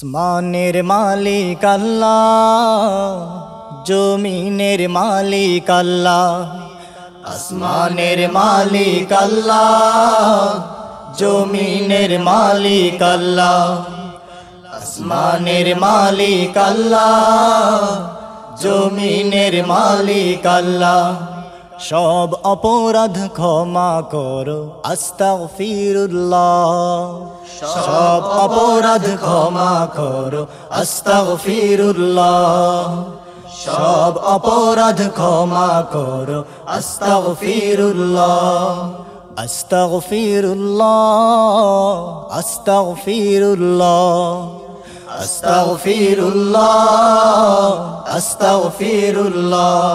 আসমানের মালিক আল্লাহ, জমিনের মালিক আল্লাহ। আসমানের মালিক আল্লাহ, জমিনের মালিক আল্লাহ। আসমানের মালিক আল্লাহ, জমিনের মালিক আল্লাহ। সব অপরাধ ক্ষমা করো আস্তাগফিরুল্লাহ। সব অপরাধ ক্ষমা করো আস্তাগফিরুল্লাহ। সব অপরাধ ক্ষমা করো আস্তাগফিরুল্লাহ। আস্তাগফিরুল্লাহ, আস্তাগফিরুল্লাহ, আস্তাগফিরুল্লাহ, আস্তাগফিরুল্লাহ,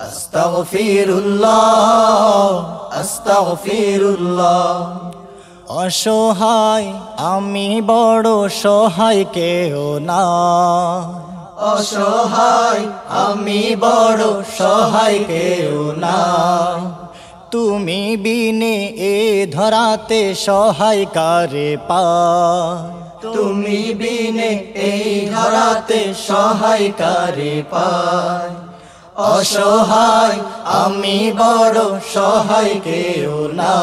আস্তাগফিরুল্লাহ, আস্তাগফিরুল্লাহ। অসহায় আমি বড় সহায় কেউ না। অসহায় আমি বড় সহায় কেউ না। তুমি বিনে এ ধরাতে সহায় কারে পায়। তুমি বিনে এই ধরাতে সহায় কারে পায়। অসহায় আমি বড় সহায় কেউ না।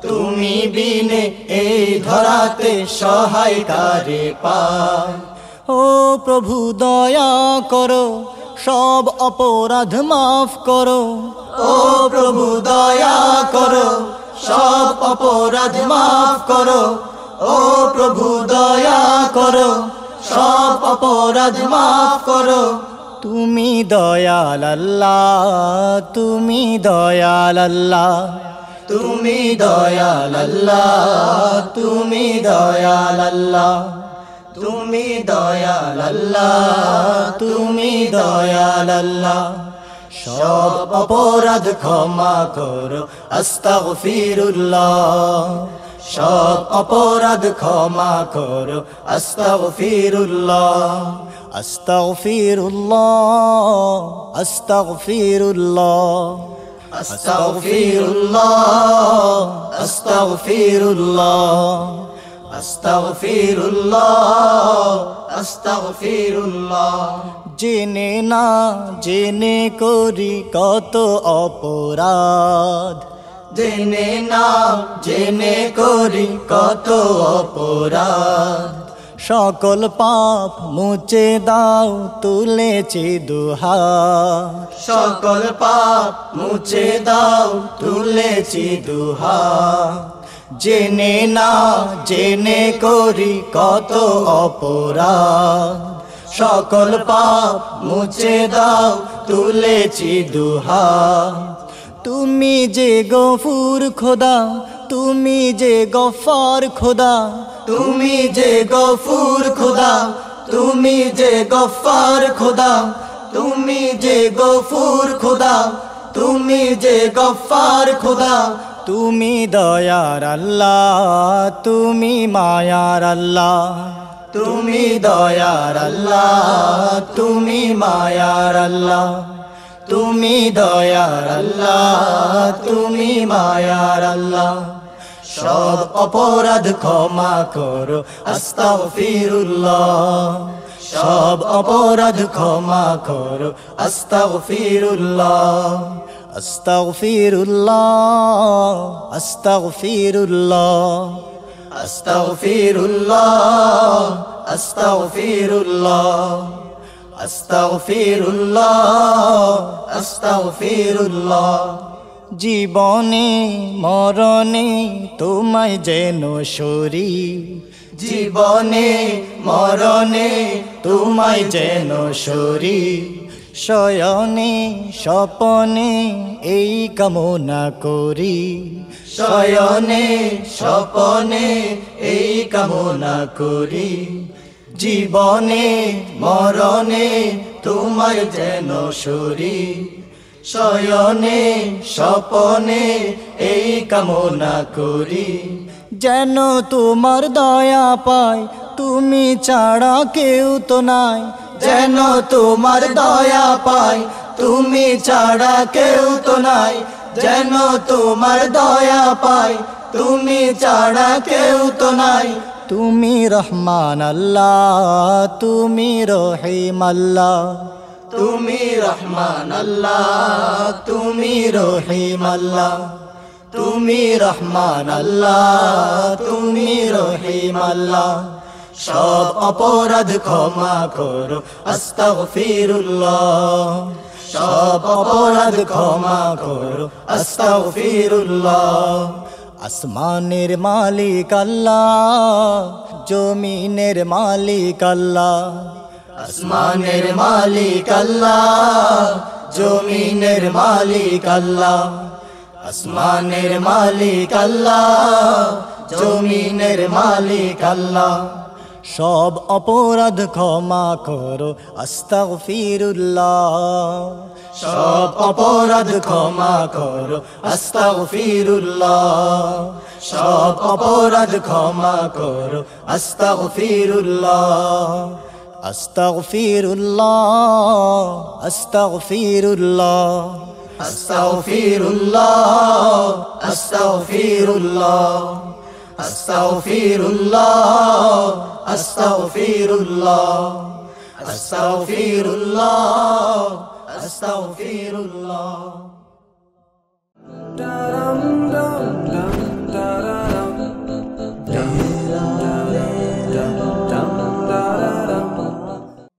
তুমি বিনে এই ধরাতে সহায় কারে পায়। ও প্রভু দয়া করো, সব অপরাধ মাফ করো। ও প্রভু দয়া করো, সব অপরাধ মাফ করো। ও প্রভু দয়া করো, সব অপরাধ মাফ করো। তুমি দয়াল আল্লাহ, তুমি দয়াল আল্লাহ, তুমি দয়াল আল্লাহ, তুমি দয়াল আল্লাহ, তুমি দয়াল আল্লাহ, তুমি দয়াল আল্লাহ। সব অপরাধ ক্ষমা করো আস্তাগফিরুল্লাহ। সব অপরাধ ক্ষমা করো আস্তাগফিরুল্লাহ। আস্তাগফিরুল্লাহ, আস্তাগফিরুল্লাহ, আস্তাগফিরুল্লাহ, আস্তাগফিরুল্লাহ, আস্তাগফিরুল্লাহ, আস্তাগফিরুল্লাহ। জেনে না জেনে করি কত অপরাধ। জেনে না জেনে করি কত অপরাধ। সকল পাপ মুছে দাও তুলেছি দুহাত। সকল পাপ মুছে দাও তুলেছি দুহাত। জেনে না জেনে করি কত অপরাধ। সকল পাপ মুছে দাও তুলেছি দুহাত। তুমি যে গফুর খোদা, তুমি যে গফার খোদা। তুমি যে গফুর খোদা, তুমি যে গফার খোদা। তুমি যে গফুর খোদা, তুমি যে গফার খোদা। তুমি দয়ার আল্লাহ, তুমি মায়ার আল্লাহ। তুমি দয়ার আল্লাহ, তুমি মায়ার আল্লাহ। তুমি দয়ার আল্লাহ, তুমি মায়ার আল্লাহ। সব অপরাধ ক্ষমা করো আস্তাগফিরুল্লাহ। সব অপরাধ ক্ষমা করো আস্তাগফিরুল্লাহ। আস্তাগফিরুল্লাহ, আস্তাগফিরুল্লাহ, আস্তাগফিরুল্লাহ, আস্তাগফিরুল্লাহ, আস্তাগফিরুল্লাহ, আস্তাগফিরুল্লাহ। জীবনে মরণে তোমায় যেন সরি। জীবনে মরণে তোমায় যেন সরি। শয়নে স্বপনে এই কামনা করি। শয়নে স্বপনে এই কামনা করি। জীবনে মরণে তোমায় যেন সরি। শয়নে স্বপনে এই কামনা করি। যেন তোমার দয়া পাই, তুমি ছাড়া কেউ তো নাই। যেন তোমার দয়া পাই, তুমি ছাড়া কেউ তো নাই। যেন তোমার দয়া পাই, তুমি ছাড়া কেউ তো নাই। তুমি রহমান আল্লাহ, তুমি রহিম আল্লাহ, তুমি রহমান আল্লাহ, তুমি রহিম আল্লাহ, তুমি রহমান আল্লাহ, তুমি রহিম আল্লাহ। সব অপরাধ ক্ষমা করো আস্তাগফিরুল্লাহ, সব অপরাধ ক্ষমা করো আস্তাগফিরুল্লাহ। আসমানের মালিক আল্লাহ, জমিনের মালিক আল্লাহ, আসমানের মালিক আল্লাহ, জমিনের মালিক আল্লাহ, আসমানের মালিক আল্লাহ, জমিনের মালিক আল্লাহ। সব অপরাধ ক্ষমা করো আস্তাগফিরুল্লাহ, সব অপরাধ ক্ষমা করো আস্তাগফিরুল্লাহ, সব অপরাধ ক্ষমা করো আস্তাগফিরুল্লাহ, আস্তাগফিরুল্লাহ, আস্তাগফিরুল্লাহ, আস্তাগফিরুল্লাহ, আস্তাগফিরুল্লাহ, আস্তাগফিরুল্লাহ, আস্তাগফিরুল্লাহ, আস্তাগফিরুল্লাহ, আস্তাগফিরুল্লাহ।